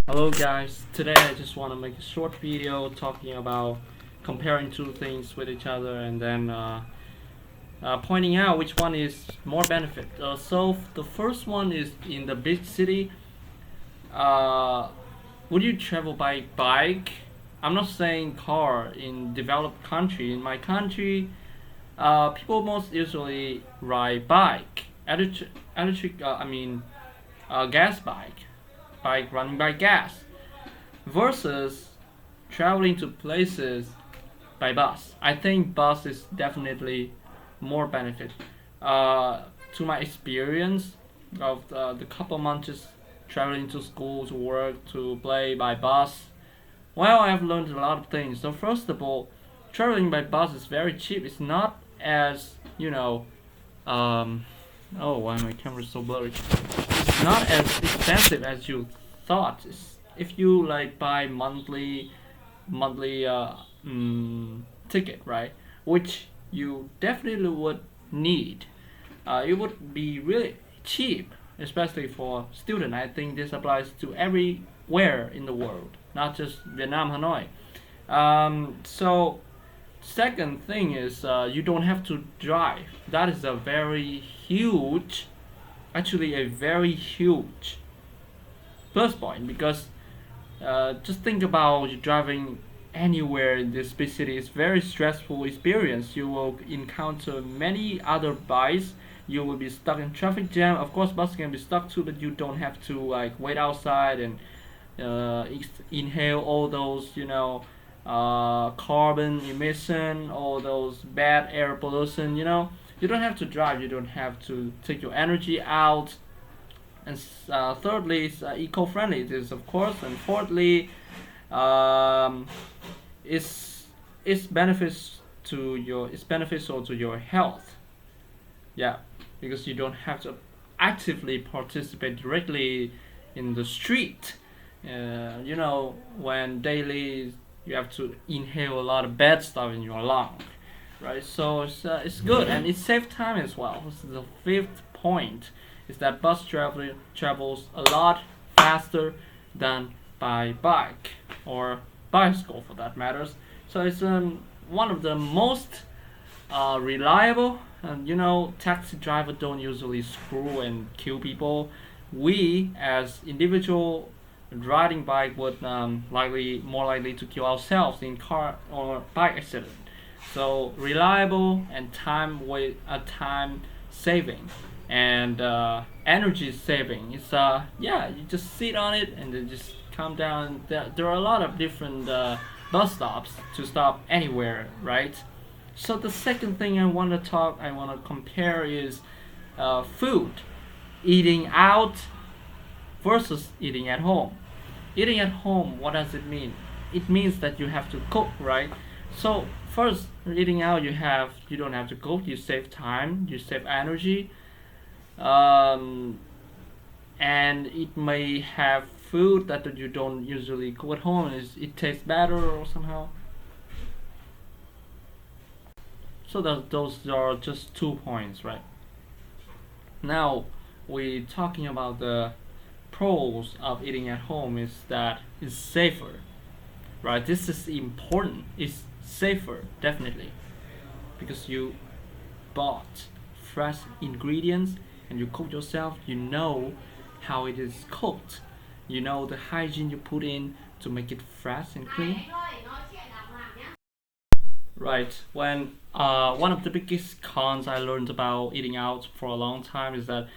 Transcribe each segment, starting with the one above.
Hello guys, today I just want to make a short video talking about comparing two things with each other and then pointing out which one is more benefit. So the first one is in the big city. Uh, would you travel by bike? I'm not saying car. In developed country, in my country, people most usually ride bike, electric. Gas bike running by gas versus traveling to places by bus. I think bus is definitely more benefit. Uh, to my experience of the couple months traveling to school, to work, to play by bus, well, I have learned a lot of things. So first of all, traveling by bus is very cheap. It's not as um, oh, why my camera so blurry? It's not as expensive as you thought. If you like buy monthly ticket, right? Which you definitely would need. It would be really cheap, especially for student. I think this applies to everywhere in the world, not just Vietnam, Hanoi. So second thing is you don't have to drive. That is a very huge, actually a very huge plus point because just think about you driving anywhere in this big city. It's very stressful experience. You will encounter many other bikes. You will be stuck in traffic jam. Of course, bus can be stuck too, but you don't have to like wait outside and inhale all those carbon emission, all those bad air pollution. You don't have to drive. You don't have to take your energy out. And thirdly, it's eco-friendly. It is, of course. And fourthly, um, it's it's beneficial to your health. Yeah, because you don't have to actively participate directly in the street. When daily you have to inhale a lot of bad stuff in your lung, right? So it's good and it saves time as well. So the fifth point is that bus travels a lot faster than by bike or bicycle for that matters. So it's one of the most reliable. And taxi driver don't usually screw and kill people. We as individual riding bike would more likely to kill ourselves in car or bike accident. So reliable and time saving and energy saving. It's yeah, you just sit on it and then just come down. There are a lot of different bus stops to stop anywhere, right? So the second thing I want to compare is food, eating out versus eating at home. Eating at home, what does it mean? It means that you have to cook, right? So first, eating out, you don't have to cook. You save time, you save energy, um, and it may have food that you don't usually cook at home. It tastes better or somehow. So those are just 2 points, right? Now we talking about the pros of eating at home is that it's safer, right? This is important. It's safer, definitely, because you bought fresh ingredients and you cook yourself. You know how it is cooked. You know the hygiene you put in to make it fresh and clean. Right. When one of the biggest cons I learned about eating out for a long time is that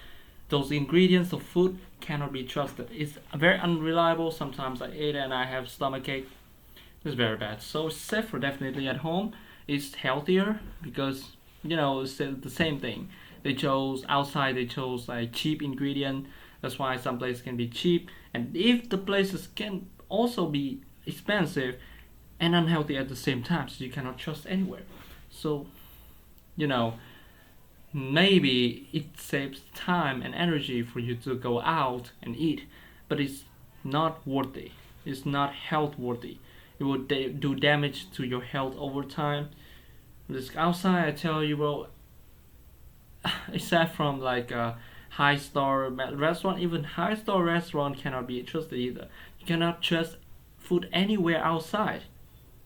those ingredients of food cannot be trusted. It's very unreliable. Sometimes I eat and I have stomachache. It's very bad. So safer definitely at home. It's healthier because it's the same thing. They chose outside. They chose like cheap ingredient. That's why some places can be cheap. And if the places can also be expensive and unhealthy at the same time, so you cannot trust anywhere. So you know maybe it saves time and energy for you to go out and eat, but it's not worthy. It's not health worthy. It will do damage to your health over time. This outside, I tell you, bro, aside from like high-star restaurant. Even high-star restaurant cannot be trusted either. You cannot trust food anywhere outside.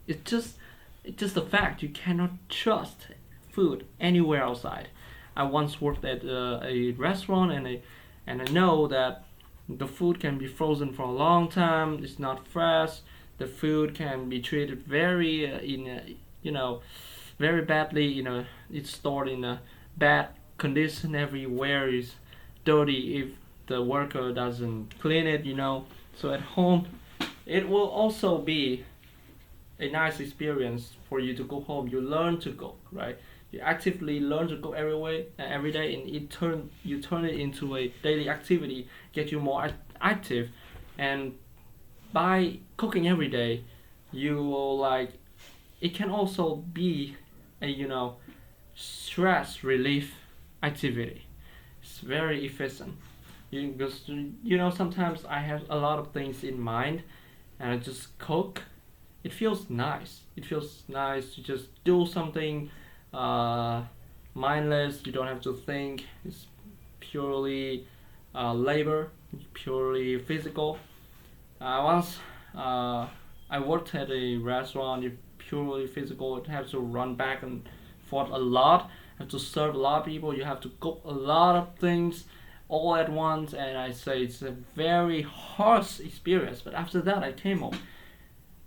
It's just it's just a fact. You cannot trust food anywhere outside. I once worked at a restaurant, and I know that the food can be frozen for a long time. It's not fresh. The food can be treated very in a, very badly. It's stored in a bad condition. Everywhere is dirty if the worker doesn't clean it. So at home, it will also be a nice experience for you to go home. You learn to cook, right? You actively learn to cook every day, and you turn it into a daily activity, get you more active, and by cooking every day, you will like. It can also be a stress relief activity. It's very efficient. Because sometimes I have a lot of things in mind, and I just cook. It feels nice. It feels nice to just do something uh, mindless. You don't have to think. It's purely labor, purely physical. Once I worked at a restaurant. It's purely physical. You have to run back and forth a lot. You have to serve a lot of people. You have to cook a lot of things all at once, and I say it's a very harsh experience. But after that, I came home.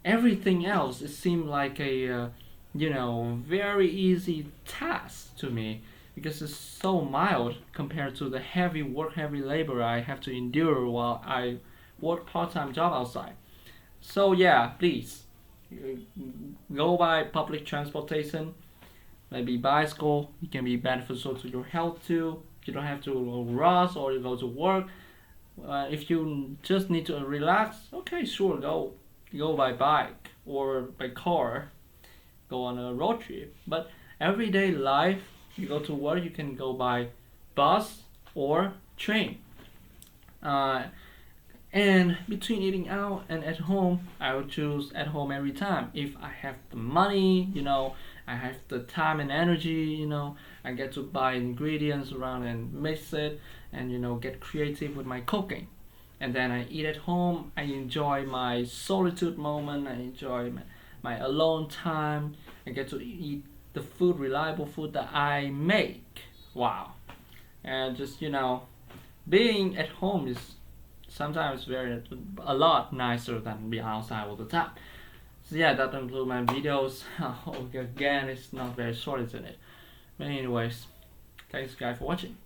Everything else, it seemed like a very easy task to me, because it's so mild compared to the heavy work, heavy labor I have to endure while I work part-time job outside. So yeah, please go by public transportation, maybe bicycle. It can be beneficial to your health too. You don't have to rush or you go to work. If you just need to relax, okay, sure, go by bike or by car, go on a road trip. But everyday life, you go to work, you can go by bus or train. Uh, and between eating out and at home, I would choose at home every time. If I have the money, I have the time and energy, I get to buy ingredients around and mix it, and get creative with my cooking. And then I eat at home. I enjoy my solitude moment. I enjoy my alone time. I get to eat the food, reliable food that I make. Wow. And just being at home is sometimes a lot nicer than being outside all the time. So yeah, that includes my videos. Again, it's not very short, isn't it? But anyways, thanks guys for watching.